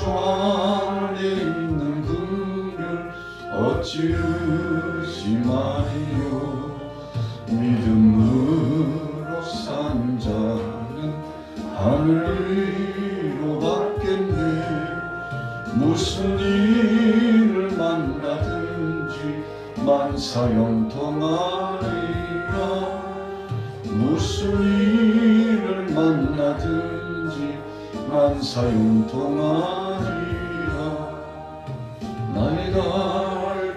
주 안에 있는 긍휼 어찌 의심하리요. 믿음으로 산 자는 하늘 위로 받겠네. 무슨 일을 만나든지 만사형통하리라. 무슨 일을 만나든지 만사형통하리라. 나의 갈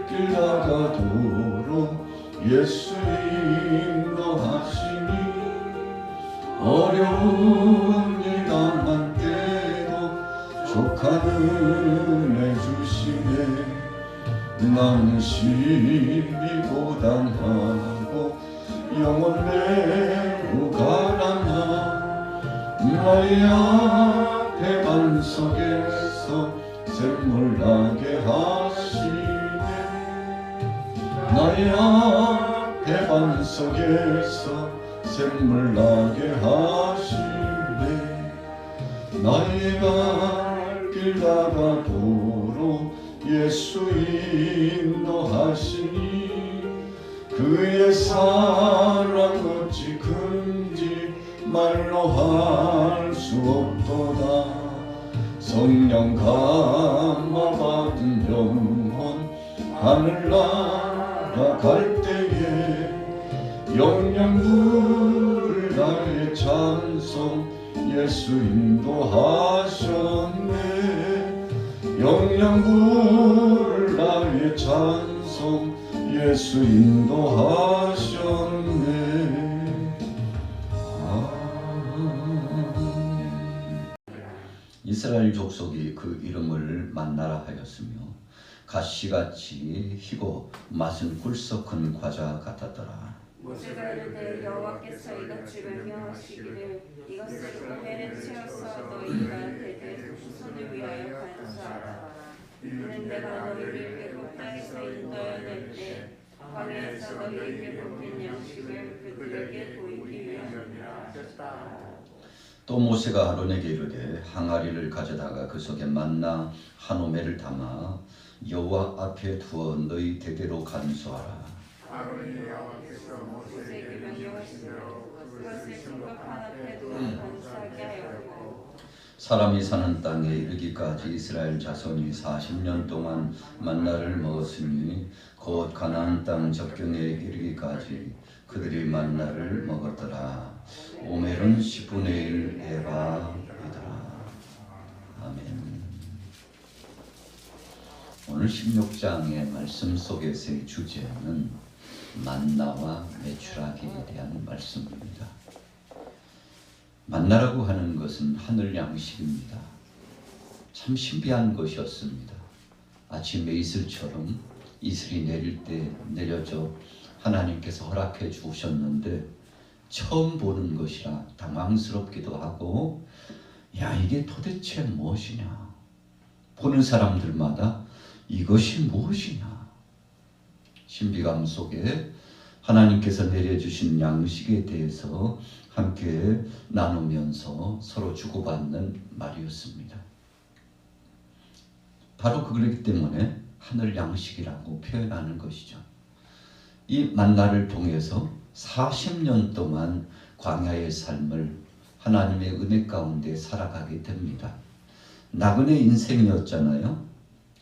길 나가도록 예수 인도하시니 어려운 일 당할 때도 족한 은혜 주시네. 나는 시비 고단하고 영혼 매우 가난하. 나의 앞에 반석에서 샘물 나게 하시네. 나의 앞에 반석에서 샘물 나게 하시네. 나의 갈 길 나가도록 예수 인도하시니 그의 사랑 어찌 큰지 말로 할 수 없도다. 성령 감화 받은 영혼 하늘 날아갈 때에 영영 부를 나의 찬송 예수 인도하셨네. 영영 부를 나의 찬송 예수 인도하셨네. 이스라엘 족속이 그 이름을 만나라 하였으며 가시같이 희고 맛은 꿀썩한 과자 같았더라. 모세가 이르되 여호와께서 이같이 명령하시기를 이것을 고멜에 채워서 너희가 대대 후손을 위하여 간수하라. 이는 내가 너희를 애굽 땅에서 인도하여 낼 때 광야에서 너희에게 볶인 양식을 그들에게 보이기 위함이라 하셨다. 또 모세가 아론에게 이르되 항아리를 가져다가 그 속에 만나 한 오멜을 담아 여호와 앞에 두어 너희 대대로 간수하라. 아론이 여호와께서 모세에게 명령하시기로 그것을 성벽판 앞에 두어 간수하게 하였고 사람이 사는 땅에 이르기까지 이스라엘 자손이 40년 동안 만나를 먹었으니 곧 가나안 땅 접경에 이르기까지 그들이 만나를 먹었더라. 오멜은 10분의 1 에바이더라. 아멘. 오늘 16장의 말씀 속에서의 주제는 만나와 메추라기에 대한 말씀입니다. 만나라고 하는 것은 하늘 양식입니다. 참 신비한 것이었습니다. 아침에 이슬처럼 이슬이 내릴 때 내려져 하나님께서 허락해 주셨는데 처음 보는 것이라 당황스럽기도 하고 야 이게 도대체 무엇이냐. 보는 사람들마다 이것이 무엇이냐. 신비감 속에 하나님께서 내려주신 양식에 대해서 함께 나누면서 서로 주고받는 말이었습니다. 바로 그렇기 때문에 하늘 양식이라고 표현하는 것이죠. 이 만나를 통해서 40년 동안 광야의 삶을 하나님의 은혜 가운데 살아가게 됩니다. 나그네 인생이었잖아요.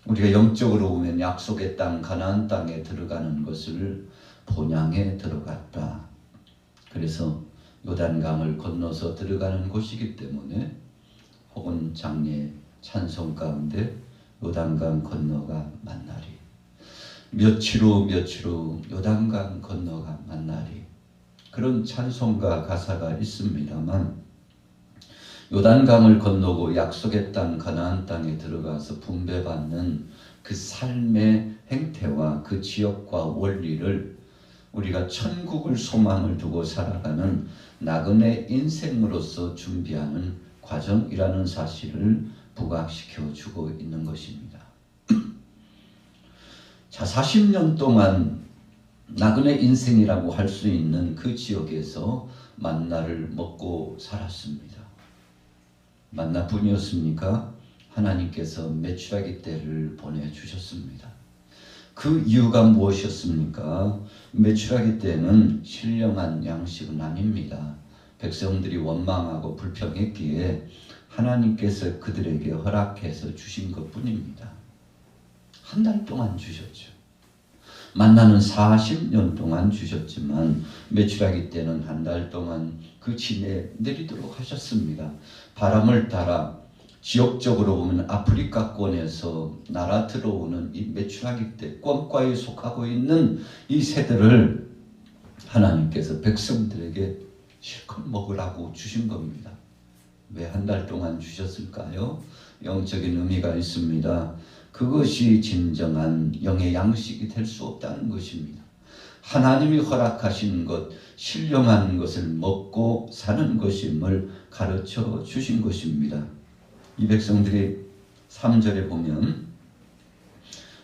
우리가 영적으로 보면 약속의 땅 가나안 땅에 들어가는 것을 본향에 들어갔다. 그래서 요단강을 건너서 들어가는 곳이기 때문에 혹은 장례 찬송 가운데 요단강 건너가 만나리. 며칠 후 요단강 건너가 만나리. 그런 찬송가 가사가 있습니다만 요단강을 건너고 약속의 땅 가나안 땅에 들어가서 분배받는 그 삶의 행태와 그 지역과 원리를 우리가 천국을 소망을 두고 살아가는 나그네 인생으로서 준비하는 과정이라는 사실을 부각시켜 주고 있는 것입니다. 자, 40년 동안 나그네 인생이라고 할 수 있는 그 지역에서 만나를 먹고 살았습니다. 만나뿐이었습니까? 하나님께서 메추라기 떼를 보내주셨습니다. 그 이유가 무엇이었습니까? 메추라기 떼는 신령한 양식은 아닙니다. 백성들이 원망하고 불평했기에 하나님께서 그들에게 허락해서 주신 것뿐입니다. 한 달 동안 주셨죠. 만나는 40년 동안 주셨지만 메추라기 떼는 한 달 동안 그 진에 내리도록 하셨습니다. 바람을 따라 지역적으로 보면 아프리카권에서 날아 들어오는 이 메추라기 떼 꽝과에 속하고 있는 이 새들을 하나님께서 백성들에게 실컷 먹으라고 주신 겁니다. 왜 한 달 동안 주셨을까요? 영적인 의미가 있습니다. 그것이 진정한 영의 양식이 될 수 없다는 것입니다. 하나님이 허락하신 것, 신령한 것을 먹고 사는 것임을 가르쳐 주신 것입니다. 이 백성들이 3절에 보면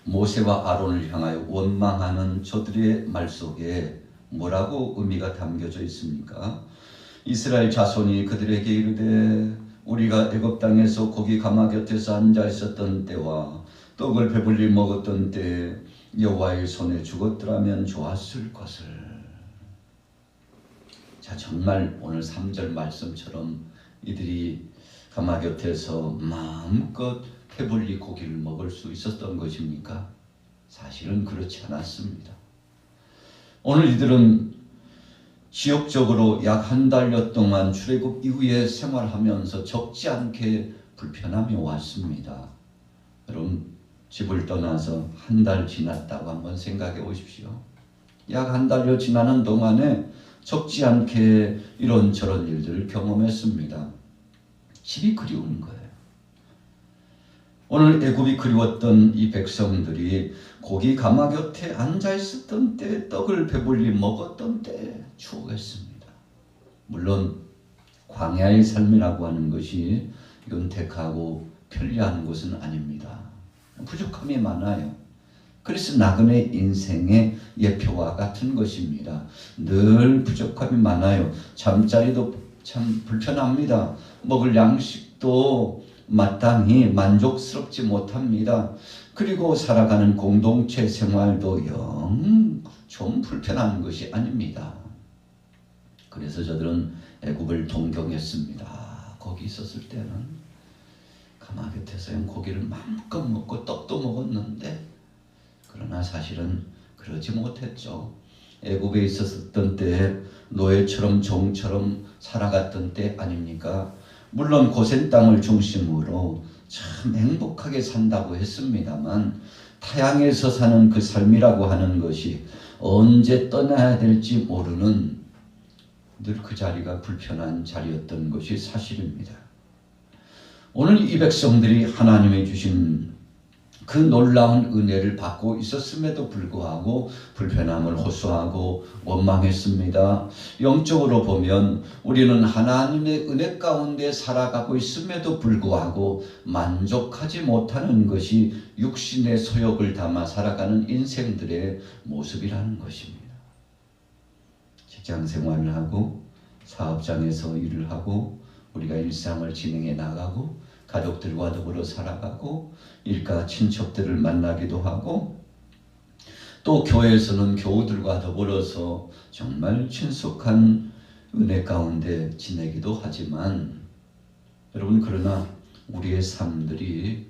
모세와 아론을 향하여 원망하는 저들의 말 속에 뭐라고 의미가 담겨져 있습니까? 이스라엘 자손이 그들에게 이르되 우리가 애굽 땅에서 고기 가마 곁에서 앉아 있었던 때와 떡을 배불리 먹었던 때 여호와의 손에 죽었더라면 좋았을 것을. 자, 정말 오늘 3절 말씀처럼 이들이 가마 곁에서 마음껏 배불리 고기를 먹을 수 있었던 것입니까? 사실은 그렇지 않았습니다. 오늘 이들은 지역적으로 약 한 달여 동안 출애굽 이후에 생활하면서 적지 않게 불편함이 왔습니다. 여러분, 집을 떠나서 한 달 지났다고 한번 생각해 보십시오. 약 한 달여 지나는 동안에 적지 않게 이런저런 일들을 경험했습니다. 집이 그리운 거예요. 오늘 애굽이 그리웠던 이 백성들이 고기 가마 곁에 앉아 있었던 때, 떡을 배불리 먹었던 때 추억했습니다. 물론 광야의 삶이라고 하는 것이 윤택하고 편리한 것은 아닙니다. 부족함이 많아요. 그래서 나그네 인생의 예표와 같은 것입니다. 늘 부족함이 많아요. 잠자리도 참 불편합니다. 먹을 양식도 마땅히 만족스럽지 못합니다. 그리고 살아가는 공동체 생활도 영 좀 불편한 것이 아닙니다. 그래서 저들은 애굽을 동경했습니다. 거기 있었을 때는 가마 곁에서 고기를 마음껏 먹고 떡도 먹었는데, 그러나 사실은 그러지 못했죠. 애굽에 있었던 때 노예처럼 종처럼 살아갔던 때 아닙니까? 물론 고센 땅을 중심으로 참 행복하게 산다고 했습니다만 타향에서 사는 그 삶이라고 하는 것이 언제 떠나야 될지 모르는 늘 그 자리가 불편한 자리였던 것이 사실입니다. 오늘 이 백성들이 하나님이 주신 그 놀라운 은혜를 받고 있었음에도 불구하고 불편함을 호소하고 원망했습니다. 영적으로 보면 우리는 하나님의 은혜 가운데 살아가고 있음에도 불구하고 만족하지 못하는 것이 육신의 소욕을 담아 살아가는 인생들의 모습이라는 것입니다. 직장 생활을 하고 사업장에서 일을 하고 우리가 일상을 진행해 나가고 가족들과 더불어 살아가고 일가 친척들을 만나기도 하고 또 교회에서는 교우들과 더불어서 정말 친숙한 은혜 가운데 지내기도 하지만 여러분, 그러나 우리의 삶들이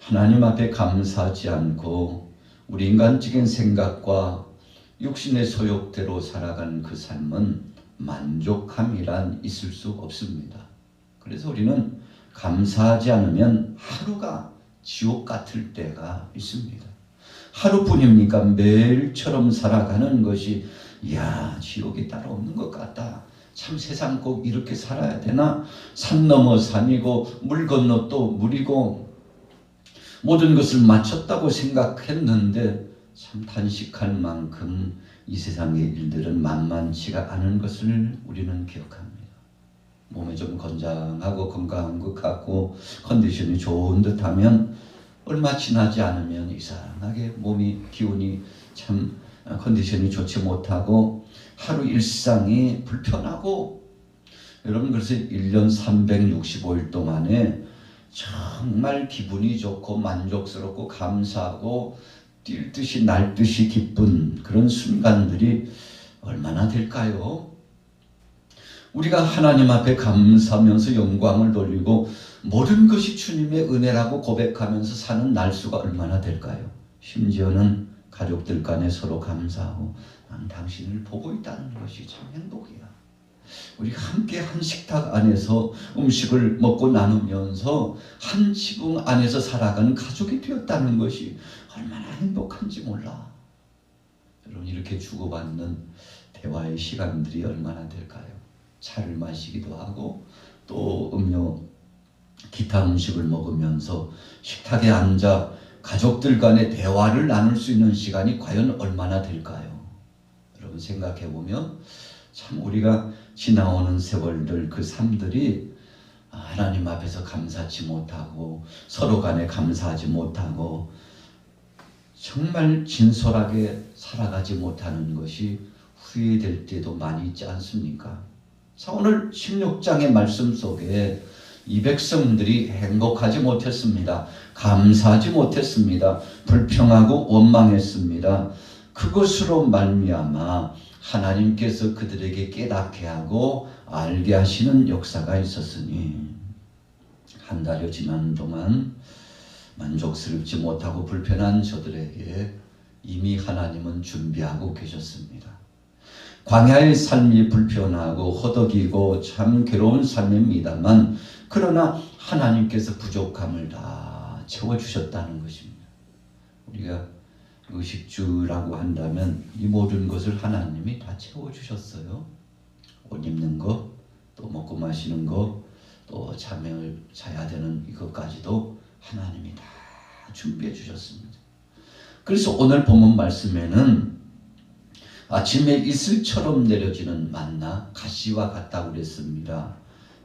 하나님 앞에 감사하지 않고 우리 인간적인 생각과 육신의 소욕대로 살아가는 그 삶은 만족함이란 있을 수 없습니다. 그래서 우리는 감사하지 않으면 하루가 지옥 같을 때가 있습니다. 하루뿐입니까? 매일처럼 살아가는 것이 지옥이 따로 없는 것 같다. 참 세상 꼭 이렇게 살아야 되나? 산 넘어 산이고 물 건너 또 물이고 모든 것을 마쳤다고 생각했는데 참 단식할 만큼 이 세상의 일들은 만만치가 않은 것을 우리는 기억합니다. 몸이 좀 건장하고 건강한 것 같고 컨디션이 좋은 듯 하면 얼마 지나지 않으면 이상하게 몸이 기운이 참 컨디션이 좋지 못하고 하루 일상이 불편하고 여러분, 그래서 1년 365일 동안에 정말 기분이 좋고 만족스럽고 감사하고 뛸 듯이 날 듯이 기쁜 그런 순간들이 얼마나 될까요? 우리가 하나님 앞에 감사하면서 영광을 돌리고 모든 것이 주님의 은혜라고 고백하면서 사는 날수가 얼마나 될까요? 심지어는 가족들 간에 서로 감사하고 나는 당신을 보고 있다는 것이 참 행복이야. 우리가 함께 한 식탁 안에서 음식을 먹고 나누면서 한 지붕 안에서 살아가는 가족이 되었다는 것이 얼마나 행복한지 몰라. 여러분, 이렇게 주고받는 대화의 시간들이 얼마나 될까요? 차를 마시기도 하고 또 음료, 기타 음식을 먹으면서 식탁에 앉아 가족들 간의 대화를 나눌 수 있는 시간이 과연 얼마나 될까요? 여러분, 생각해 보면 참 우리가 지나오는 세월들, 그 삶들이 하나님 앞에서 감사치 못하고 서로 간에 감사하지 못하고 정말 진솔하게 살아가지 못하는 것이 후회될 때도 많이 있지 않습니까? 자, 오늘 16장의 말씀 속에 이 백성들이 행복하지 못했습니다. 감사하지 못했습니다. 불평하고 원망했습니다. 그것으로 말미암아 하나님께서 그들에게 깨닫게 하고 알게 하시는 역사가 있었으니 한 달여 지나는 동안 만족스럽지 못하고 불편한 저들에게 이미 하나님은 준비하고 계셨습니다. 광야의 삶이 불편하고 허덕이고 참 괴로운 삶입니다만 그러나 하나님께서 부족함을 다 채워주셨다는 것입니다. 우리가 의식주라고 한다면 이 모든 것을 하나님이 다 채워주셨어요. 옷 입는 거, 또 먹고 마시는 거, 또 잠을 자야 되는 이것까지도 하나님이 다 준비해 주셨습니다. 그래서 오늘 본문 말씀에는 아침에 이슬처럼 내려지는 만나 가시와 같다고 그랬습니다.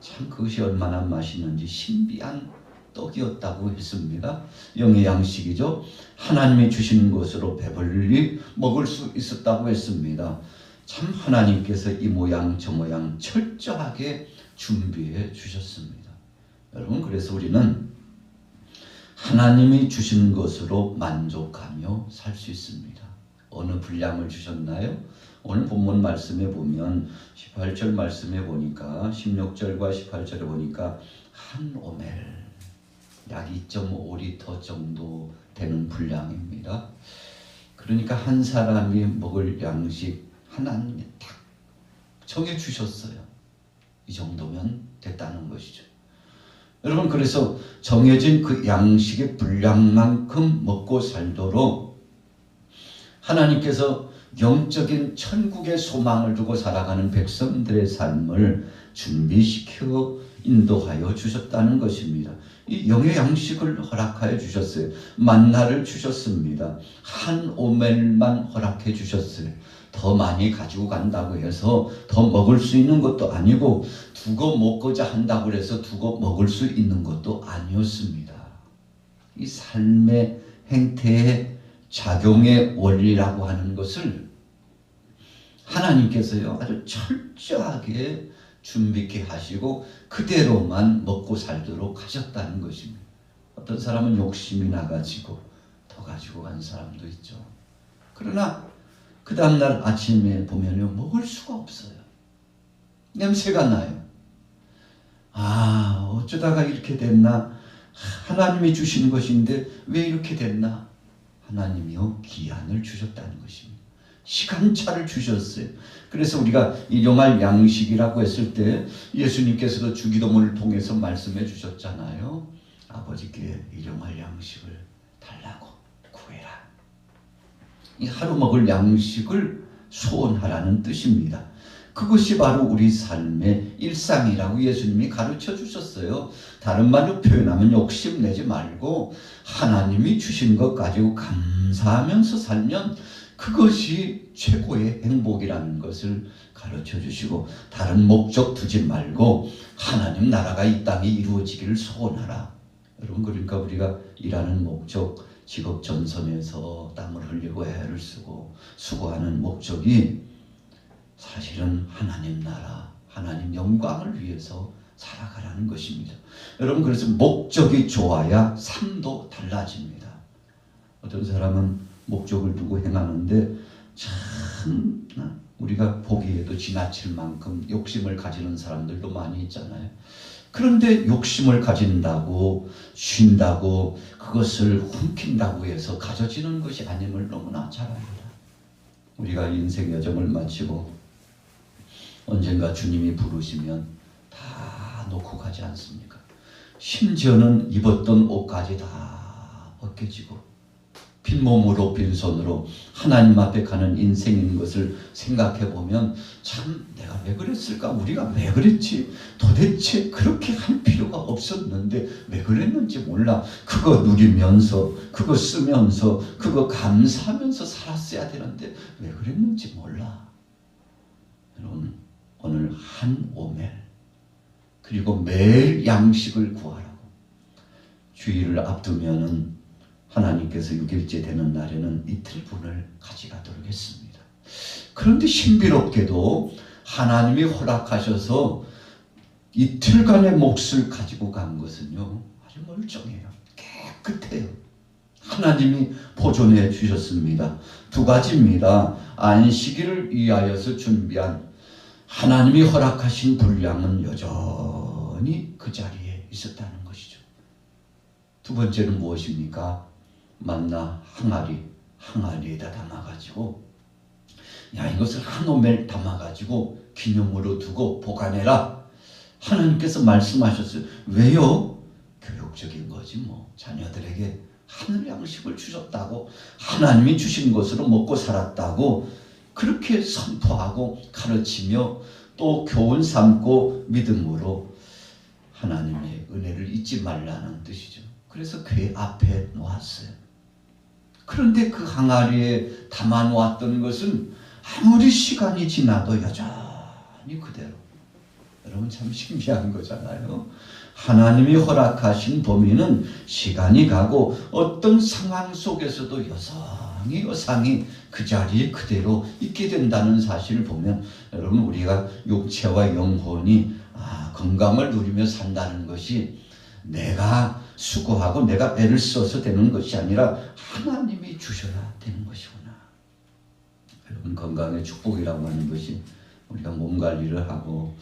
참 그것이 얼마나 맛있는지 신비한 떡이었다고 했습니다. 영의 양식이죠. 하나님이 주시는 것으로 배불리 먹을 수 있었다고 했습니다. 참 하나님께서 이 모양 저 모양 철저하게 준비해 주셨습니다. 여러분, 그래서 우리는 하나님이 주신 것으로 만족하며 살 수 있습니다. 어느 분량을 주셨나요? 오늘 본문 말씀에 보면 18절 말씀에 보니까 16절과 18절에 보니까 한 오멜 약 2.5리터 정도 되는 분량입니다. 그러니까 한 사람이 먹을 양식 하나님이 딱 정해 주셨어요. 이 정도면 됐다는 것이죠. 여러분, 그래서 정해진 그 양식의 분량만큼 먹고 살도록 하나님께서 영적인 천국의 소망을 두고 살아가는 백성들의 삶을 준비시켜 인도하여 주셨다는 것입니다. 이 영의 양식을 허락하여 주셨어요. 만나를 주셨습니다. 한 오멜만 허락해 주셨어요. 더 많이 가지고 간다고 해서 더 먹을 수 있는 것도 아니고 두고 먹고자 한다고 해서 두고 먹을 수 있는 것도 아니었습니다. 이 삶의 행태의 작용의 원리라고 하는 것을 하나님께서요 아주 철저하게 준비케 하시고 그대로만 먹고 살도록 하셨다는 것입니다. 어떤 사람은 욕심이 나가지고 더 가지고 간 사람도 있죠. 그러나 그 다음날 아침에 보면요 먹을 수가 없어요. 냄새가 나요. 아, 어쩌다가 이렇게 됐나? 하나님이 주신 것인데 왜 이렇게 됐나? 하나님이요 기한을 주셨다는 것입니다. 시간차를 주셨어요. 그래서 우리가 일용할 양식이라고 했을 때 예수님께서도 주기도문을 통해서 말씀해 주셨잖아요. 아버지께 일용할 양식을 달라고 구해라. 이 하루 먹을 양식을 소원하라는 뜻입니다. 그것이 바로 우리 삶의 일상이라고 예수님이 가르쳐 주셨어요. 다른 말로 표현하면 욕심내지 말고 하나님이 주신 것 가지고 감사하면서 살면 그것이 최고의 행복이라는 것을 가르쳐 주시고 다른 목적 두지 말고 하나님 나라가 이 땅에 이루어지기를 소원하라. 여러분, 그러니까 우리가 일하는 목적, 직업 전선에서 땀을 흘리고 애를 쓰고 수고하는 목적이 사실은 하나님 나라, 하나님 영광을 위해서 살아가라는 것입니다. 여러분, 그래서 목적이 좋아야 삶도 달라집니다. 어떤 사람은 목적을 두고 행하는데 참 우리가 보기에도 지나칠 만큼 욕심을 가지는 사람들도 많이 있잖아요. 그런데 욕심을 가진다고 쉰다고 그것을 훔킨다고 해서 가져지는 것이 아님을 너무나 잘 압니다. 우리가 인생 여정을 마치고 언젠가 주님이 부르시면 다 놓고 가지 않습니까? 심지어는 입었던 옷까지 다 벗겨지고 빈몸으로 빈손으로 하나님 앞에 가는 인생인 것을 생각해 보면 참 내가 왜 그랬을까? 우리가 왜 그랬지? 도대체 그렇게 할 필요가 없었는데 왜 그랬는지 몰라. 그거 누리면서 그거 쓰면서 그거 감사하면서 살았어야 되는데 왜 그랬는지 몰라. 여러분, 오늘 한 오멜 그리고 매일 양식을 구하라고. 주일을 앞두면은 하나님께서 6일째 되는 날에는 이틀분을 가져가도록 했습니다. 그런데 신비롭게도 하나님이 허락하셔서 이틀간의 몫을 가지고 간 것은요, 아주 멀쩡해요. 깨끗해요. 하나님이 보존해 주셨습니다. 두 가지입니다. 안식일을 위하여서 준비한 하나님이 허락하신 분량은 여전히 그 자리에 있었다는 것이죠. 두 번째는 무엇입니까? 만나 항아리에다 담아가지고, 야, 이것을 한 오멜 담아가지고 기념으로 두고 보관해라. 하나님께서 말씀하셨어요. 왜요? 교육적인 거지 뭐. 자녀들에게 하늘 양식을 주셨다고, 하나님이 주신 것으로 먹고 살았다고 그렇게 선포하고 가르치며 또 교훈 삼고 믿음으로 하나님의 은혜를 잊지 말라는 뜻이죠. 그래서 교회 앞에 놓았어요. 그런데 그 항아리에 담아 놓았던 것은 아무리 시간이 지나도 여전히 그대로. 여러분, 참 신기한 거잖아요. 하나님이 허락하신 범위는 시간이 가고 어떤 상황 속에서도 여상히 그 자리에 그대로 있게 된다는 사실을 보면, 여러분, 우리가 육체와 영혼이 건강을 누리며 산다는 것이 내가 수고하고 내가 애를 써서 되는 것이 아니라 하나님이 주셔야 되는 것이구나. 여러분, 건강의 축복이라고 하는 것이 우리가 몸 관리를 하고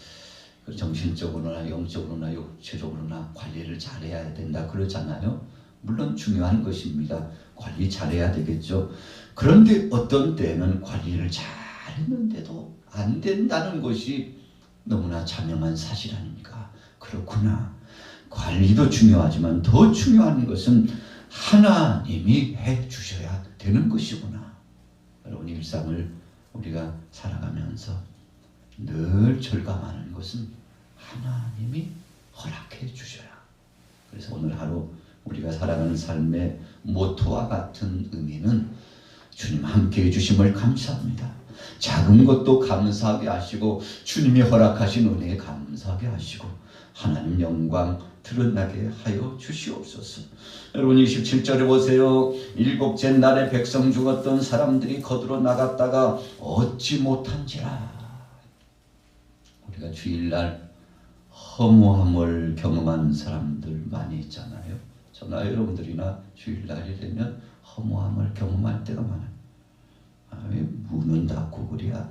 정신적으로나 영적으로나 육체적으로나 관리를 잘해야 된다 그러잖아요. 물론 중요한 것입니다. 관리 잘해야 되겠죠. 그런데 어떤 때는 관리를 잘했는데도 안 된다는 것이 너무나 자명한 사실 아닙니까? 그렇구나. 관리도 중요하지만 더 중요한 것은 하나님이 해 주셔야 되는 것이구나. 여러분, 일상을 우리가 살아가면서 늘 절감하는 것은 하나님이 허락해 주셔야. 그래서 오늘 하루 우리가 살아가는 삶의 모토와 같은 의미는 주님 함께 해주심을 감사합니다. 작은 것도 감사하게 하시고 주님이 허락하신 은혜에 감사하게 하시고 하나님 영광 드러나게 하여 주시옵소서. 여러분, 27절에 보세요. 일곱째 날에 백성 중 어떤 사람들이 거두러 나갔다가 얻지 못한지라. 우리가 주일날 허무함을 경험하는 사람들 많이 있잖아요. 저나 여러분들이나 주일날이 되면 허무함을 경험할 때가 많아요. 왜 문은 닫고 그래야?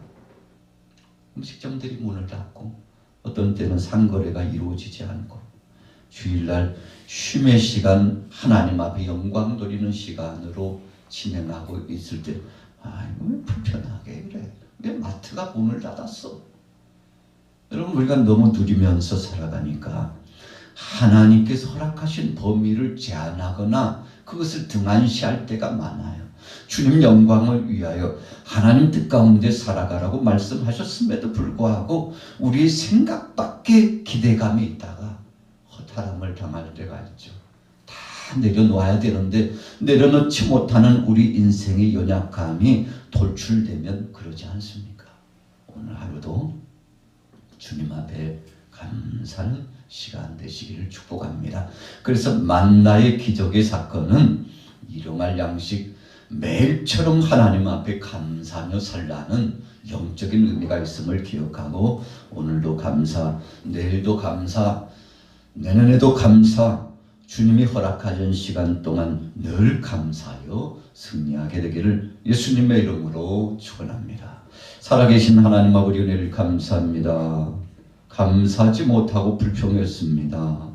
음식점들이 문을 닫고 어떤 때는 상거래가 이루어지지 않고 주일날 쉼의 시간, 하나님 앞에 영광 돌리는 시간으로 진행하고 있을 때 왜 불편하게 그래? 왜 마트가 문을 닫았어? 여러분, 우리가 너무 누리면서 살아가니까 하나님께서 허락하신 범위를 제한하거나 그것을 등한시할 때가 많아요. 주님 영광을 위하여 하나님 뜻 가운데 살아가라고 말씀하셨음에도 불구하고 우리의 생각 밖에 기대감이 있다가 허탈함을 당할 때가 있죠. 다 내려놓아야 되는데 내려놓지 못하는 우리 인생의 연약감이 돌출되면 그러지 않습니까? 오늘 하루도 주님 앞에 감사하는 시간 되시기를 축복합니다. 그래서 만나의 기적의 사건은 일용할 양식 매일처럼 하나님 앞에 감사하며 살라는 영적인 의미가 있음을 기억하고 오늘도 감사, 내일도 감사, 내년에도 감사, 주님이 허락하신 시간 동안 늘 감사하여 승리하게 되기를 예수님의 이름으로 축원합니다. 살아계신 하나님 아버지 은혜를 감사합니다. 감사하지 못하고 불평했습니다.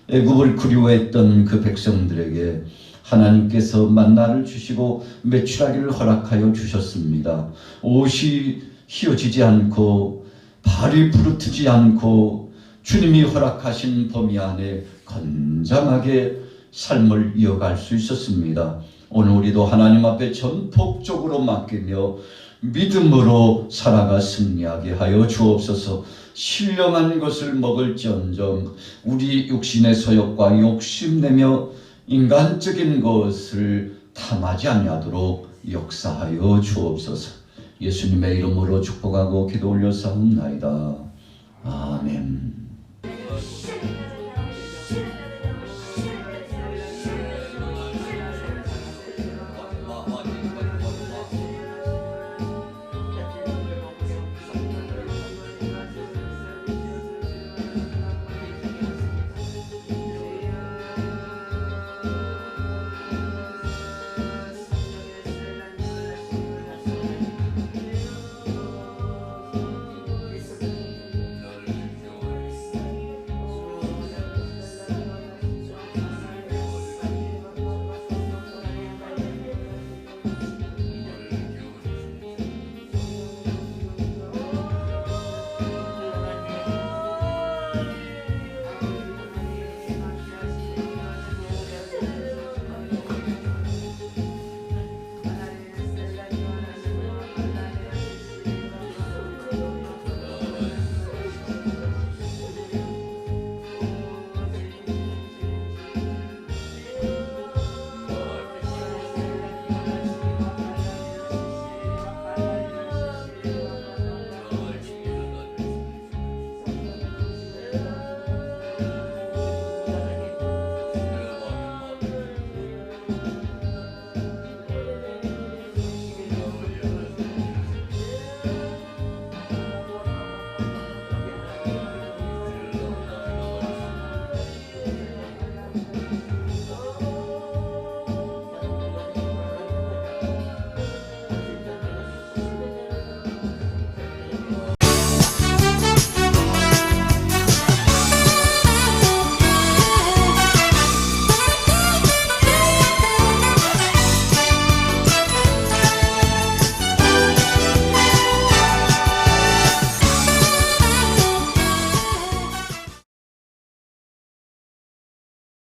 애굽을 그리워했던 그 백성들에게 하나님께서 만나를 주시고 메추라기를 허락하여 주셨습니다. 옷이 휘어지지 않고 발이 부르트지 않고 주님이 허락하신 범위 안에 건장하게 삶을 이어갈 수 있었습니다. 오늘 우리도 하나님 앞에 전폭적으로 맡기며 믿음으로 살아가 승리하게 하여 주옵소서. 신령한 것을 먹을지언정 우리 육신의 소욕과 욕심내며 인간적인 것을 탐하지 아니하도록 역사하여 주옵소서. 예수님의 이름으로 축복하고 기도 올려사옵나이다. 아멘.